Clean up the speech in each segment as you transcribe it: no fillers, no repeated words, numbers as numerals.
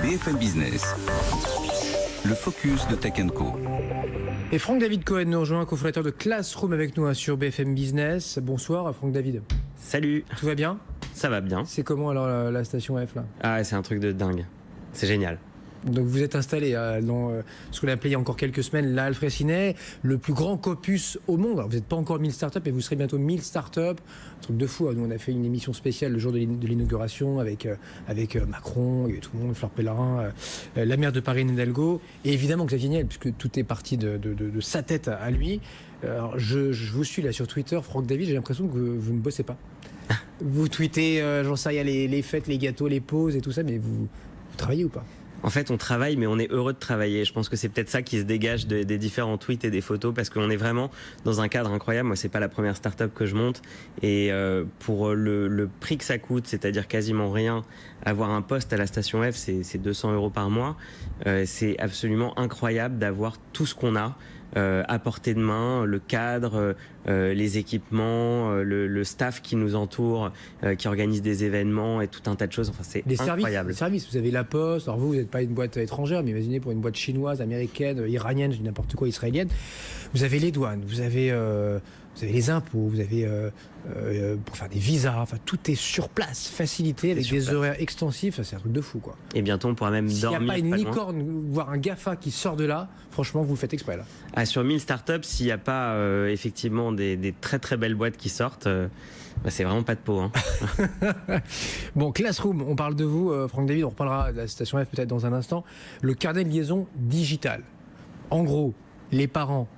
BFM Business, le focus de Tech Co. Et Franck-David Cohen nous rejoint, cofondateur de Classroom avec nous sur BFM Business. Bonsoir Franck-David. Salut. Tout va bien? Ça va bien. C'est comment alors la station F là? Ah, c'est un truc de dingue. C'est génial. Donc vous êtes installé dans ce qu'on a appelé il y a encore quelques semaines l'Halles Freycinet, le plus grand copus au monde. Alors, vous n'êtes pas encore 1000 startups, mais vous serez bientôt 1000 startups. Un truc de fou. Nous on a fait une émission spéciale le jour de l'inauguration avec Macron, et tout le monde, Fleur Pellerin, la maire de Paris, Anne Hidalgo, et évidemment Xavier Niel, puisque tout est parti de sa tête à lui. Alors, je vous suis là sur Twitter, Franck-David, j'ai l'impression que vous ne bossez pas. Vous tweetez, j'en sais rien, les fêtes, les gâteaux, les pauses et tout ça, mais vous travaillez ou pas? En fait, on travaille, mais on est heureux de travailler. Je pense que c'est peut-être ça qui se dégage des différents tweets et des photos, parce qu'on est vraiment dans un cadre incroyable. Moi, c'est pas la première start-up que je monte. Et pour le prix que ça coûte, c'est-à-dire quasiment rien, avoir un poste à la station F, c'est 200 € par mois. C'est absolument incroyable d'avoir tout ce qu'on a à portée de main, le cadre, les équipements, le staff qui nous entoure, qui organise des événements et tout un tas de choses. Enfin, c'est incroyable. Les services, vous avez la Poste. Alors vous n'êtes pas une boîte étrangère, mais imaginez pour une boîte chinoise, américaine, iranienne, je dis n'importe quoi, israélienne. Vous avez les douanes, vous avez les impôts, vous avez pour faire des visas, enfin tout est sur place, facilité, avec des horaires extensifs, c'est un truc de fou quoi. Et bientôt on pourra même dormir. S'il n'y a pas une licorne, voire un GAFA qui sort de là, franchement vous le faites exprès là. Ah, sur 1000 startups, s'il n'y a pas effectivement des très très belles boîtes qui sortent, c'est vraiment pas de peau. Hein. Bon, Classroom, on parle de vous, Franck-David, on reparlera de la station F peut-être dans un instant. Le carnet de liaison digital. En gros, les parents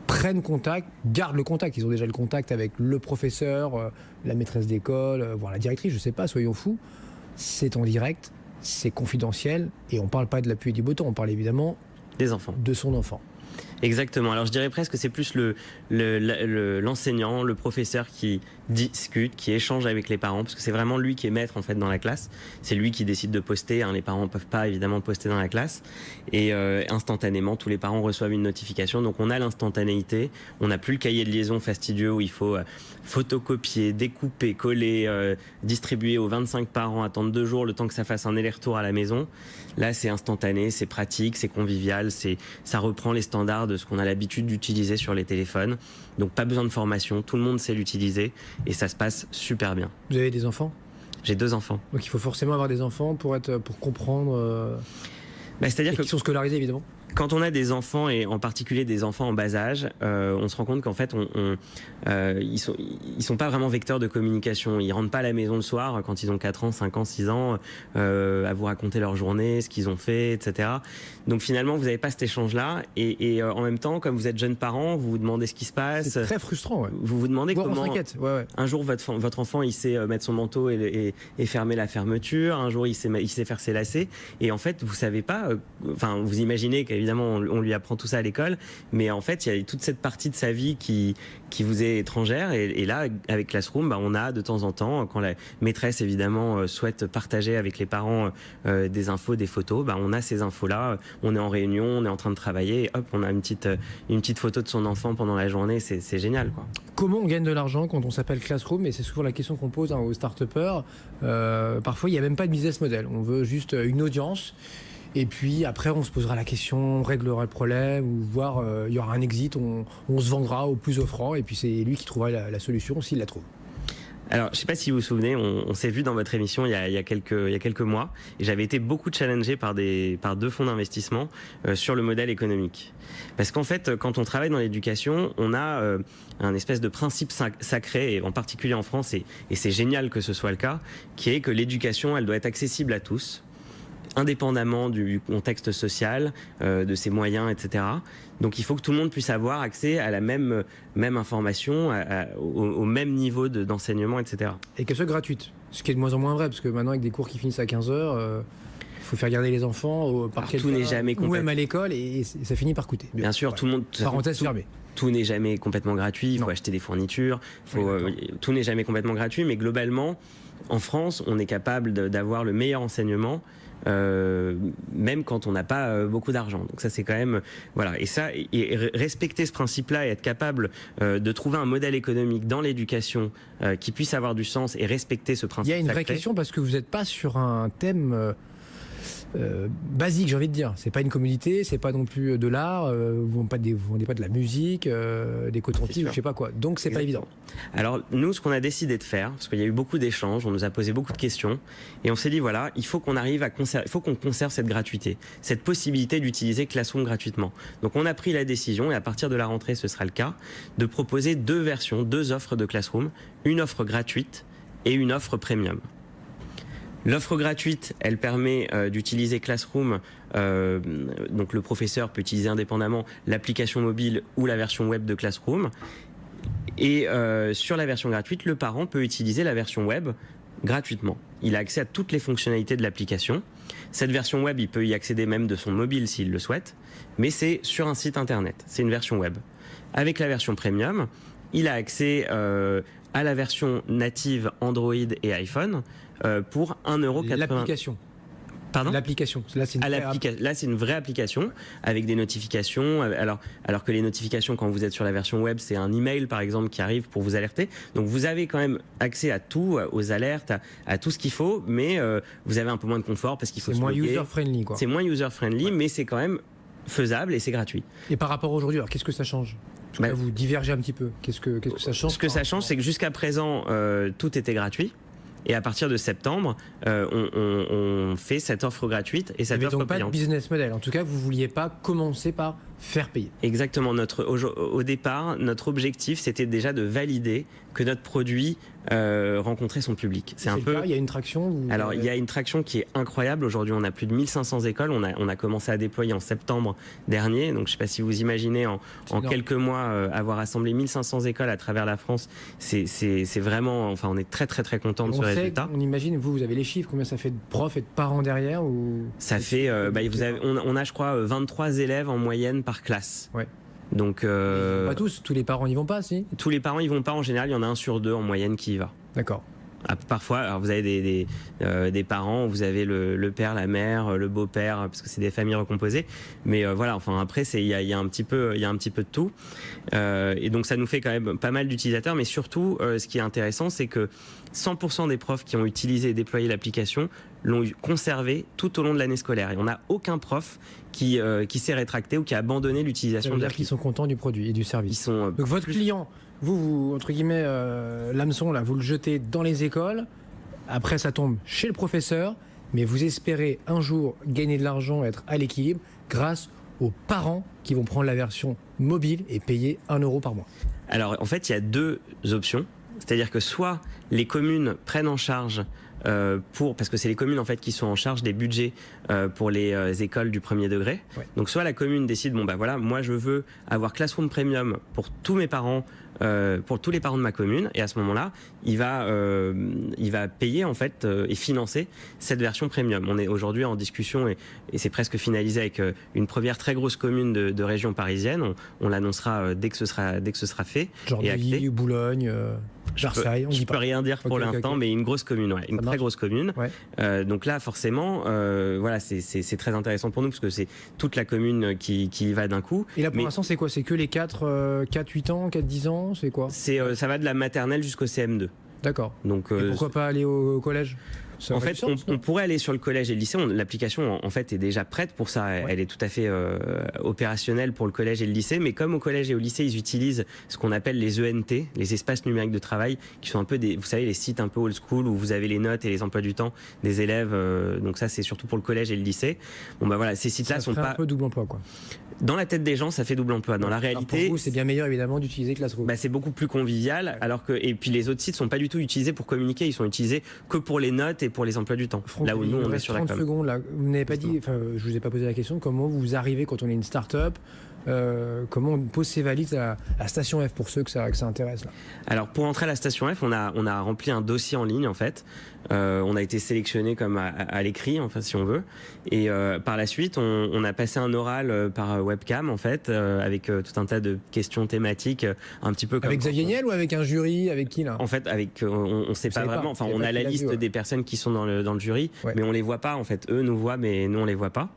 prennent contact, gardent le contact. Ils ont déjà le contact avec le professeur, la maîtresse d'école, voire la directrice, je ne sais pas, soyons fous. C'est en direct, c'est confidentiel, et on ne parle pas de la pluie et du beau temps, on parle évidemment des enfants. De son enfant. Exactement. Alors je dirais presque que c'est plus l'enseignant, le professeur qui discute, qui échange avec les parents, parce que c'est vraiment lui qui est maître en fait dans la classe. C'est lui qui décide de poster. Les parents ne peuvent pas évidemment poster dans la classe. Et instantanément, tous les parents reçoivent une notification. Donc on a l'instantanéité. On n'a plus le cahier de liaison fastidieux où il faut photocopier, découper, coller, distribuer aux 25 parents, attendre 2 jours le temps que ça fasse un aller-retour à la maison. Là, c'est instantané, c'est pratique, c'est convivial, ça reprend les standards de ce qu'on a l'habitude d'utiliser sur les téléphones. Donc pas besoin de formation, tout le monde sait l'utiliser et ça se passe super bien. Vous avez des enfants? J'ai 2 enfants. Donc il faut forcément avoir des enfants pour comprendre. C'est-à-dire que qui sont scolarisés évidemment. Quand on a des enfants, et en particulier des enfants en bas âge, on se rend compte qu'en fait, ils sont pas vraiment vecteurs de communication. Ils rentrent pas à la maison le soir quand ils ont 4 ans, 5 ans, 6 ans, à vous raconter leur journée, ce qu'ils ont fait, etc. Donc finalement, vous n'avez pas cet échange-là. Et en même temps, comme vous êtes jeunes parents, vous vous demandez ce qui se passe. C'est très frustrant. Ouais. Vous vous demandez comment. Ouais. Un jour, votre enfant, il sait mettre son manteau et fermer la fermeture. Un jour, il sait faire ses lacets. Et en fait, vous savez pas. Vous imaginez qu'évidemment, on lui apprend tout ça à l'école, mais en fait, il y a toute cette partie de sa vie qui vous est étrangère. Et là, avec Classroom, on a de temps en temps, quand la maîtresse évidemment souhaite partager avec les parents des infos, des photos, on a ces infos-là. On est en réunion, on est en train de travailler, et hop, on a une petite photo de son enfant pendant la journée. C'est génial, quoi. Comment on gagne de l'argent quand on s'appelle Classroom? Et c'est souvent la question qu'on pose aux start-upers. Parfois, il n'y a même pas de business model. On veut juste une audience. Et puis après, on se posera la question, on réglera le problème, ou voir, il y aura un exit, on se vendra au plus offrant, et puis c'est lui qui trouvera la solution s'il la trouve. Alors, je ne sais pas si vous vous souvenez, on s'est vu dans votre émission il y a quelques mois, et j'avais été beaucoup challengé par 2 fonds d'investissement sur le modèle économique. Parce qu'en fait, quand on travaille dans l'éducation, on a un espèce de principe sacré, et en particulier en France, et c'est génial que ce soit le cas, qui est que l'éducation, elle doit être accessible à tous, indépendamment du contexte social, de ses moyens, etc. Donc il faut que tout le monde puisse avoir accès à la même information, au même niveau d'enseignement, etc. Et qu'elle soit gratuite, ce qui est de moins en moins vrai, parce que maintenant avec des cours qui finissent à 15h, il faut faire garder les enfants tout n'est jamais ou même à l'école, et ça finit par coûter. Bien sûr, tout le monde... Parenthèse fermée. Tout n'est jamais complètement gratuit, il faut acheter des fournitures, tout n'est jamais complètement gratuit, mais globalement, en France, on est capable d'avoir le meilleur enseignement, même quand on n'a pas beaucoup d'argent. Donc ça, c'est quand même... Voilà. Et respecter ce principe-là et être capable de trouver un modèle économique dans l'éducation qui puisse avoir du sens et respecter ce principe. Il y a une vraie question, parce que vous n'êtes pas sur un thème basique, j'ai envie de dire. C'est pas une commodité, c'est pas non plus de l'art. Vous vendez pas de la musique, des cotons-tiges, je sais pas quoi. Donc c'est pas évident. Alors nous, ce qu'on a décidé de faire, parce qu'il y a eu beaucoup d'échanges, on nous a posé beaucoup de questions, et on s'est dit voilà, il faut qu'on arrive à conserver, il faut qu'on conserve cette gratuité, cette possibilité d'utiliser Classroom gratuitement. Donc on a pris la décision, et à partir de la rentrée, ce sera le cas, de proposer 2 versions, 2 offres de Classroom, une offre gratuite et une offre premium. L'offre gratuite, elle permet d'utiliser Classroom, donc le professeur peut utiliser indépendamment l'application mobile ou la version web de Classroom. Et sur la version gratuite, le parent peut utiliser la version web gratuitement. Il a accès à toutes les fonctionnalités de l'application. Cette version web, il peut y accéder même de son mobile s'il le souhaite, mais c'est sur un site internet, c'est une version web. Avec la version premium, il a accès à la version native Android et iPhone pour 1,80 €. L'application. Pardon ? L'application. Là, c'est une vraie application avec des notifications. Alors que les notifications, quand vous êtes sur la version web, c'est un email, par exemple, qui arrive pour vous alerter. Donc, vous avez quand même accès à tout, aux alertes, à tout ce qu'il faut, mais vous avez un peu moins de confort parce qu'il faut se loguer. C'est moins user-friendly, quoi. C'est moins user-friendly, ouais. Mais c'est quand même faisable et c'est gratuit. Et par rapport à aujourd'hui, alors qu'est-ce que ça change ? Vous divergez un petit peu. Qu'est-ce que ça change ? Ce que ça change, c'est que jusqu'à présent, tout était gratuit. Et à partir de septembre, on fait cette offre gratuite et cette offre donc payante. Pas de business model. En tout cas, vous ne vouliez pas commencer par faire payer. Exactement. Au départ, notre objectif, c'était déjà de valider que notre produit rencontrait son public. C'est un peu. Il y a une traction. Alors, il y a une traction qui est incroyable. Aujourd'hui, on a plus de 1500 écoles. On a commencé à déployer en septembre dernier. Donc, je ne sais pas si vous imaginez en quelques mois avoir assemblé 1500 écoles à travers la France. C'est vraiment. Enfin, on est très très très content de ce résultat. On imagine. Vous avez les chiffres. Combien ça fait de profs et de parents derrière ou... Ça fait. On a, je crois, 23 élèves en moyenne par classe. Ouais. Donc, pas tous les parents n'y vont pas, si. Tous les parents n'y vont pas en général, il y en a 1 sur 2 en moyenne qui y va. D'accord. Parfois, alors vous avez des parents, vous avez le père, la mère, le beau-père, parce que c'est des familles recomposées. Mais voilà, enfin après, il y a un petit peu de tout. Et donc ça nous fait quand même pas mal d'utilisateurs. Mais surtout, ce qui est intéressant, c'est que 100% des profs qui ont utilisé et déployé l'application l'ont conservé tout au long de l'année scolaire. Et on n'a aucun prof qui s'est rétracté ou qui a abandonné l'utilisation de l'appli. Ils sont contents du produit et du service. Donc votre client, vous entre guillemets, l'hameçon, là, vous le jetez dans les écoles, après ça tombe chez le professeur, mais vous espérez un jour gagner de l'argent, être à l'équilibre grâce aux parents qui vont prendre la version mobile et payer 1 € par mois. Alors en fait, il y a 2 options. C'est-à-dire que soit les communes prennent en charge parce que c'est les communes en fait qui sont en charge des budgets pour les écoles du premier degré. Ouais. Donc soit la commune décide moi je veux avoir Classroom Premium pour tous mes parents, pour tous les parents de ma commune, et à ce moment-là il va payer en fait et financer cette version Premium. On est aujourd'hui en discussion et c'est presque finalisé avec une première très grosse commune de région parisienne. On l'annoncera dès que ce sera fait. Genre Neuilly, Boulogne. Versailles, je peux rien dire pour l'instant, mais une grosse commune, une très grosse commune. Ouais. Donc là, forcément, c'est très intéressant pour nous parce que c'est toute la commune qui y va d'un coup. Et là, pour l'instant, c'est quoi ? C'est que les 4-8 ans, 4-10 ans, c'est quoi ? Ça va de la maternelle jusqu'au CM2. D'accord. Donc, et pourquoi pas aller au collège ? En fait, on pourrait aller sur le collège et le lycée. L'application, en fait, est déjà prête pour ça. Ouais. Elle est tout à fait opérationnelle pour le collège et le lycée. Mais comme au collège et au lycée, ils utilisent ce qu'on appelle les ENT, les espaces numériques de travail, qui sont un peu vous savez, les sites un peu old school où vous avez les notes et les emplois du temps des élèves. Donc ça, c'est surtout pour le collège et le lycée. Ces sites-là sont pas... un peu double emploi, quoi. Dans la tête des gens, ça fait double emploi. Dans la réalité, pour vous, c'est bien meilleur évidemment d'utiliser Classroom. C'est beaucoup plus convivial, et puis les autres sites sont pas du tout utilisés pour communiquer. Ils sont utilisés que pour les notes et pour les emplois du temps. Franck, là où nous on est sur la com. 30 secondes là. Vous n'avez pas dit, je vous ai pas posé la question. Comment vous arrivez quand on est une start-up? Comment on pose ses valises à la station F pour ceux que ça intéresse là? Alors pour entrer à la station F, on a rempli un dossier en ligne en fait. On a été sélectionné comme à l'écrit, enfin si on veut. Et par la suite, on a passé un oral par webcam en fait, avec tout un tas de questions thématiques, un petit peu comme. Avec Xavier Niel ou avec un jury, avec qui là? En fait, on sait pas vraiment. Enfin, on a la liste des personnes qui sont dans le jury, ouais. Mais on les voit pas en fait. Eux nous voient, mais nous on les voit pas.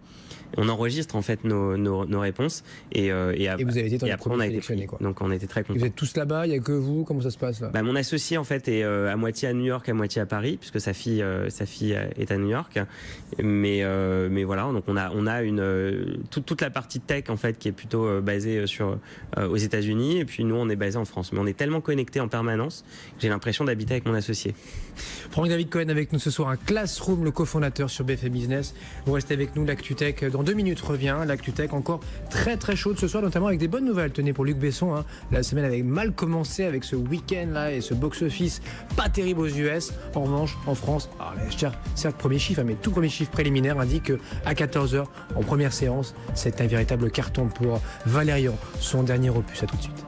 On enregistre en fait nos réponses et vous avez été dans les après on premiers a été sélectionnés, pris. quoi. Donc on était très Et contents. vous êtes tous là-bas, il n'y a que vous? Comment ça se passe là? Mon associé en fait est à moitié à New York, à moitié à Paris, puisque sa fille est à New York. Mais voilà, donc on a toute la partie tech en fait qui est plutôt basée aux États-Unis, et puis nous on est basé en France. Mais on est tellement connectés en permanence que j'ai l'impression d'habiter avec mon associé. Franck-David Cohen avec nous ce soir, un Classroom, le cofondateur sur BFM Business. Vous restez avec nous, l'ActuTech dans 2 minutes revient. L'ActuTech encore très très chaude ce soir, notamment avec des bonnes nouvelles. Tenez, pour Luc Besson, la semaine avait mal commencé avec ce week-end là et ce box-office pas terrible aux US. En revanche, en France, certes premier chiffre, mais tout premier chiffre préliminaire indique qu'à 14h, en première séance, c'est un véritable carton pour Valérian, son dernier opus. À tout de suite.